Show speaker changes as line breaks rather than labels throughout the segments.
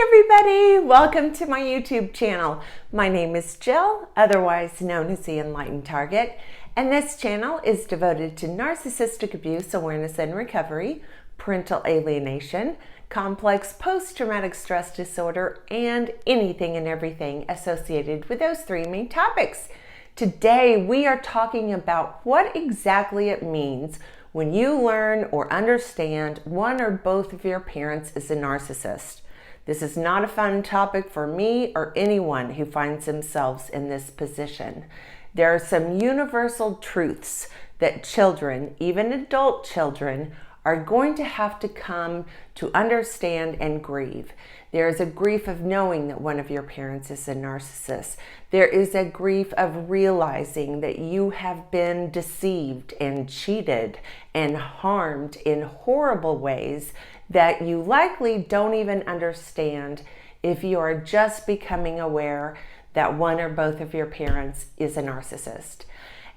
everybody, welcome to my YouTube channel. My name is Jill, otherwise known as the Enlightened Target, and this channel is devoted to narcissistic abuse awareness and recovery, parental alienation, complex post-traumatic stress disorder, and anything and everything associated with those three main topics. Today we are talking about what exactly it means when you learn or understand one or both of your parents is a narcissist. This is not a fun topic for me or anyone who finds themselves in this position. There are some universal truths that children, even adult children, are going to have to come to understand and grieve. There is a grief of knowing that one of your parents is a narcissist. There is a grief of realizing that you have been deceived and cheated and harmed in horrible ways that you likely don't even understand if you are just becoming aware that one or both of your parents is a narcissist.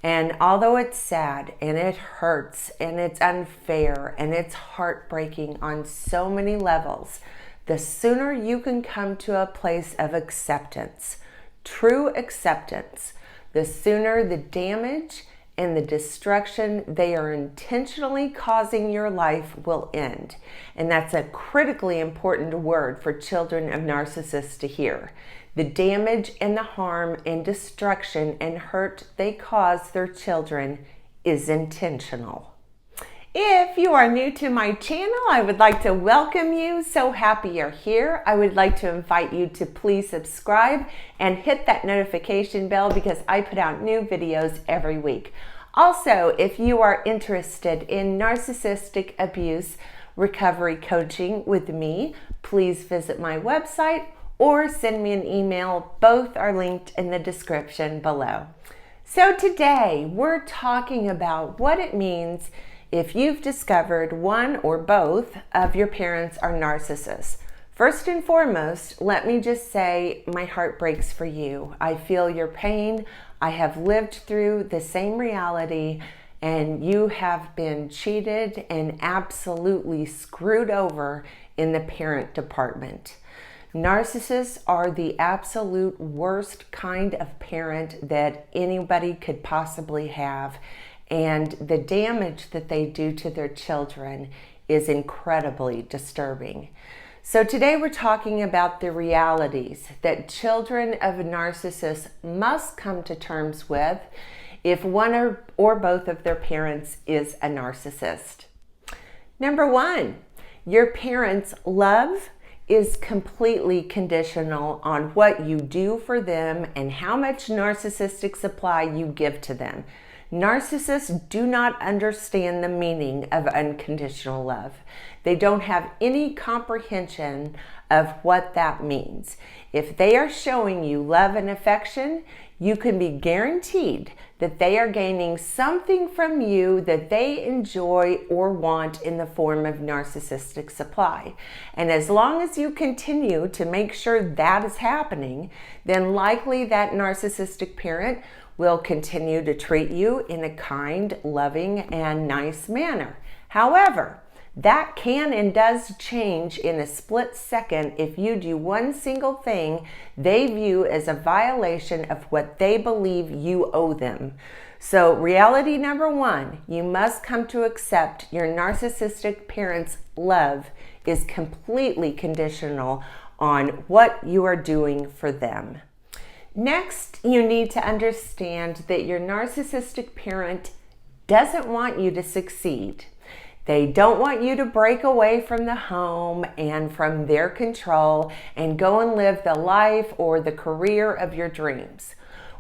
And although it's sad and it hurts and it's unfair and it's heartbreaking on so many levels, the sooner you can come to a place of acceptance, true acceptance, the sooner the damage and the destruction they are intentionally causing your life will end. And that's a critically important word for children of narcissists to hear. The damage and the harm and destruction and hurt they cause their children is intentional. If you are new to my channel, I would like to welcome you. So happy you're here. I would like to invite you to please subscribe and hit that notification bell because I put out new videos every week. Also, if you are interested in narcissistic abuse recovery coaching with me, please visit my website or send me an email. Both are linked in the description below. So today we're talking about what it means if you've discovered one or both of your parents are narcissists. First and foremost, let me just say my heart breaks for you. I feel your pain. I have lived through the same reality, and you have been cheated and absolutely screwed over in the parent department. Narcissists are the absolute worst kind of parent that anybody could possibly have. And the damage that they do to their children is incredibly disturbing. So today we're talking about the realities that children of narcissists must come to terms with if one or both of their parents is a narcissist. Number one, your parents' love is completely conditional on what you do for them and how much narcissistic supply you give to them. Narcissists do not understand the meaning of unconditional love. They don't have any comprehension of what that means. If they are showing you love and affection, you can be guaranteed that they are gaining something from you that they enjoy or want in the form of narcissistic supply. And as long as you continue to make sure that is happening, then likely that narcissistic parent will continue to treat you in a kind, loving, and nice manner. However, that can and does change in a split second if you do one single thing they view as a violation of what they believe you owe them. So reality number one, you must come to accept your narcissistic parents' love is completely conditional on what you are doing for them. Next, you need to understand that your narcissistic parent doesn't want you to succeed. They don't want you to break away from the home and from their control and go and live the life or the career of your dreams.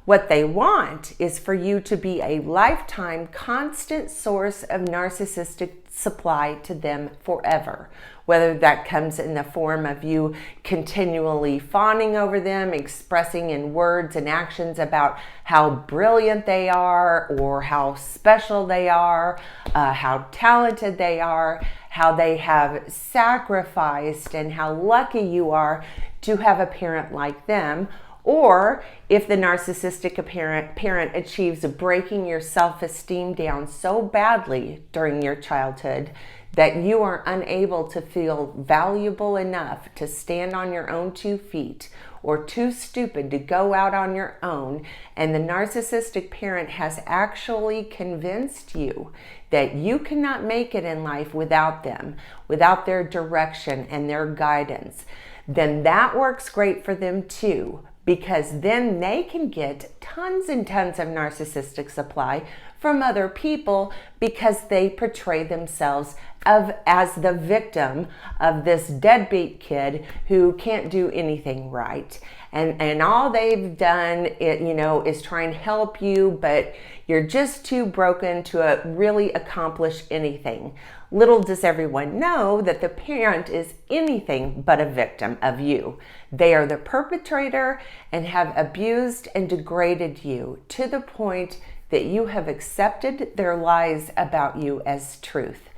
What they want is for you to be a lifetime constant source of narcissistic supply to them forever. Whether that comes in the form of you continually fawning over them, expressing in words and actions about how brilliant they are or how special they are, how talented they are, how they have sacrificed and how lucky you are to have a parent like them. Or if the narcissistic parent achieves breaking your self-esteem down so badly during your childhood that you are unable to feel valuable enough to stand on your own 2 feet, or too stupid to go out on your own, and the narcissistic parent has actually convinced you that you cannot make it in life without them, without their direction and their guidance, then that works great for them too, because then they can get tons and tons of narcissistic supply from other people because they portray themselves as the victim of this deadbeat kid who can't do anything right. And all they've done is try and help you, but you're just too broken to really accomplish anything. Little does everyone know that the parent is anything but a victim of you. They are the perpetrator and have abused and degraded you to the point that you have accepted their lies about you as truth.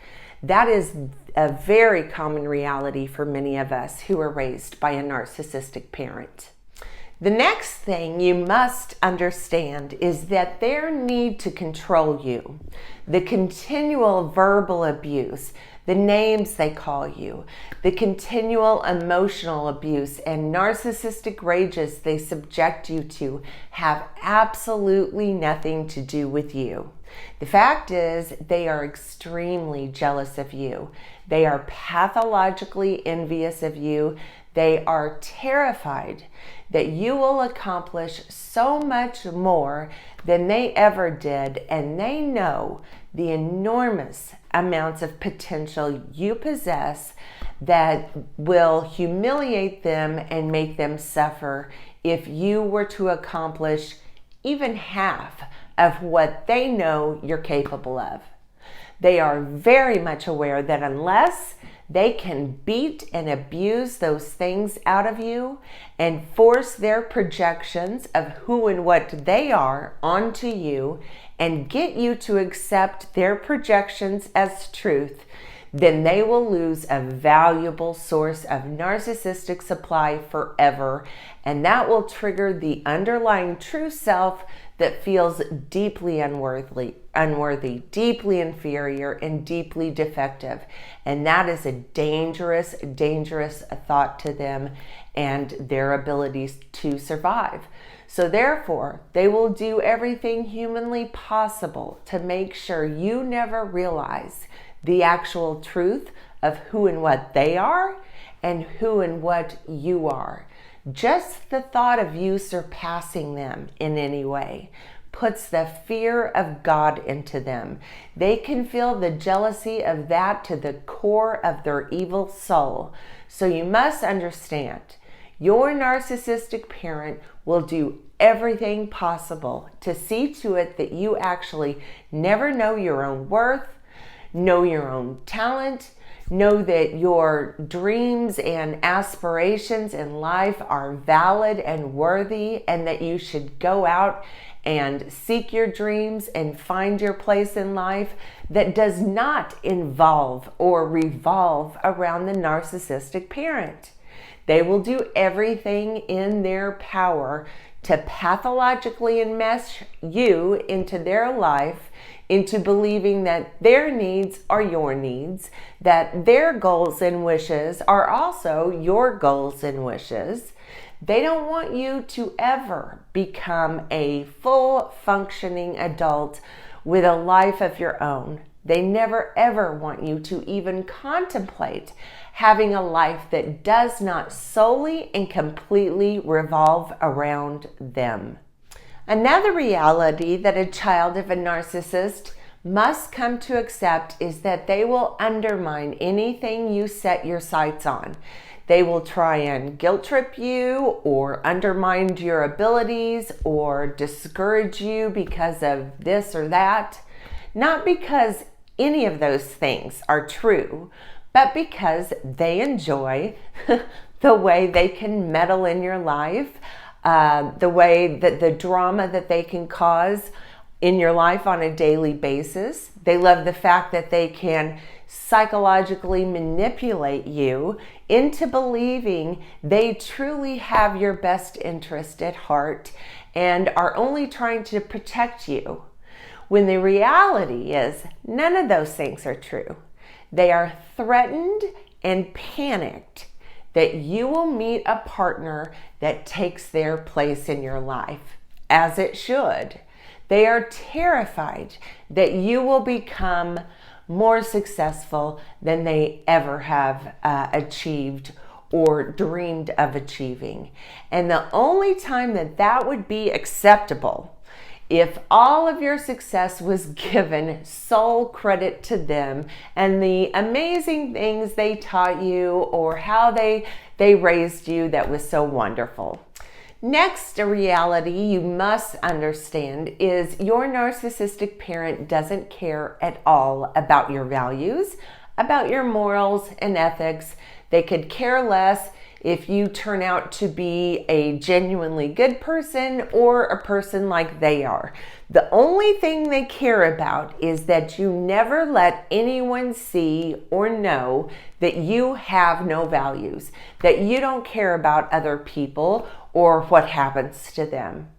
That is a very common reality for many of us who are raised by a narcissistic parent. The next thing you must understand is that their need to control you, the continual verbal abuse, the names they call you, the continual emotional abuse and narcissistic rages they subject you to have absolutely nothing to do with you. The fact is, they are extremely jealous of you. They are pathologically envious of you. They are terrified that you will accomplish so much more than they ever did, and they know the enormous amounts of potential you possess that will humiliate them and make them suffer if you were to accomplish even half of what they know you're capable of. They are very much aware that unless they can beat and abuse those things out of you and force their projections of who and what they are onto you and get you to accept their projections as truth, then they will lose a valuable source of narcissistic supply forever, and that will trigger the underlying true self that feels deeply unworthy, deeply inferior, and deeply defective. And that is a dangerous, dangerous thought to them and their abilities to survive. So therefore, they will do everything humanly possible to make sure you never realize the actual truth of who and what they are and who and what you are. Just the thought of you surpassing them in any way puts the fear of God into them. They can feel the jealousy of that to the core of their evil soul. So you must understand, your narcissistic parent will do everything possible to see to it that you actually never know your own worth, know your own talent, know that your dreams and aspirations in life are valid and worthy, and that you should go out and seek your dreams and find your place in life that does not involve or revolve around the narcissistic parent. They will do everything in their power to pathologically enmesh you into their life, into believing that their needs are your needs, that their goals and wishes are also your goals and wishes. They don't want you to ever become a full functioning adult with a life of your own. They never ever want you to even contemplate having a life that does not solely and completely revolve around them. Another reality that a child of a narcissist must come to accept is that they will undermine anything you set your sights on. They will try and guilt trip you or undermine your abilities or discourage you because of this or that. Not because any of those things are true, but because they enjoy the way they can meddle in your life, the way that the drama that they can cause in your life on a daily basis. They love the fact that they can psychologically manipulate you into believing they truly have your best interest at heart and are only trying to protect you, when the reality is none of those things are true. They are threatened and panicked that you will meet a partner that takes their place in your life, as it should. They are terrified that you will become more successful than they ever have achieved or dreamed of achieving. And the only time that that would be acceptable, if all of your success was given sole credit to them and the amazing things they taught you or how they raised you that was so wonderful. Next, a reality you must understand is your narcissistic parent doesn't care at all about your values, about your morals and ethics. They could care less if you turn out to be a genuinely good person or a person like they are. The only thing they care about is that you never let anyone see or know that you have no values, that you don't care about other people or what happens to them.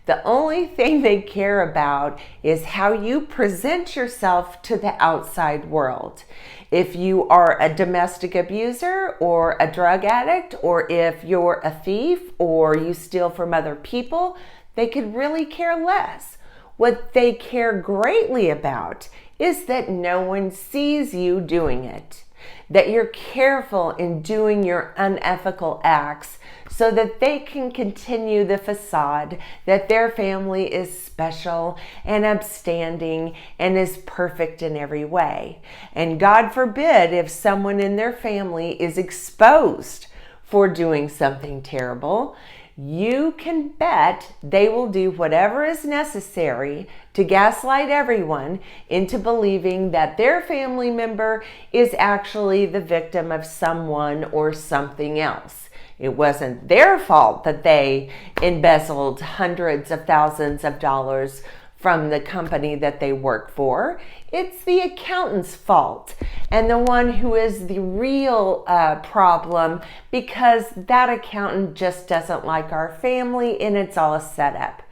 The only thing they care about is how you present yourself to the outside world. If you are a domestic abuser or a drug addict, or if you're a thief or you steal from other people, they could really care less. What they care greatly about is that no one sees you doing it, that you're careful in doing your unethical acts so that they can continue the facade that their family is special and upstanding and is perfect in every way. And God forbid if someone in their family is exposed for doing something terrible, you can bet they will do whatever is necessary to gaslight everyone into believing that their family member is actually the victim of someone or something else. It wasn't their fault that they embezzled hundreds of thousands of dollars from the company that they work for. It's the accountant's fault and the one who is the real problem, because that accountant just doesn't like our family and it's all a setup.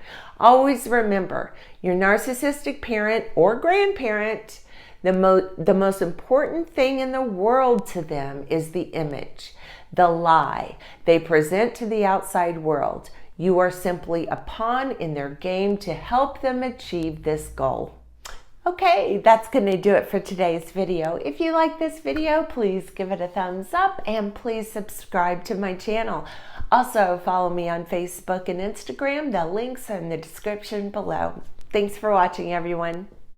Always remember, your narcissistic parent or grandparent, the most important thing in the world to them is the image, the lie they present to the outside world. You are simply a pawn in their game to help them achieve this goal. Okay, that's going to do it for today's video. If you like this video, please give it a thumbs up and please subscribe to my channel. Also, follow me on Facebook and Instagram. The links are in the description below. Thanks for watching, everyone.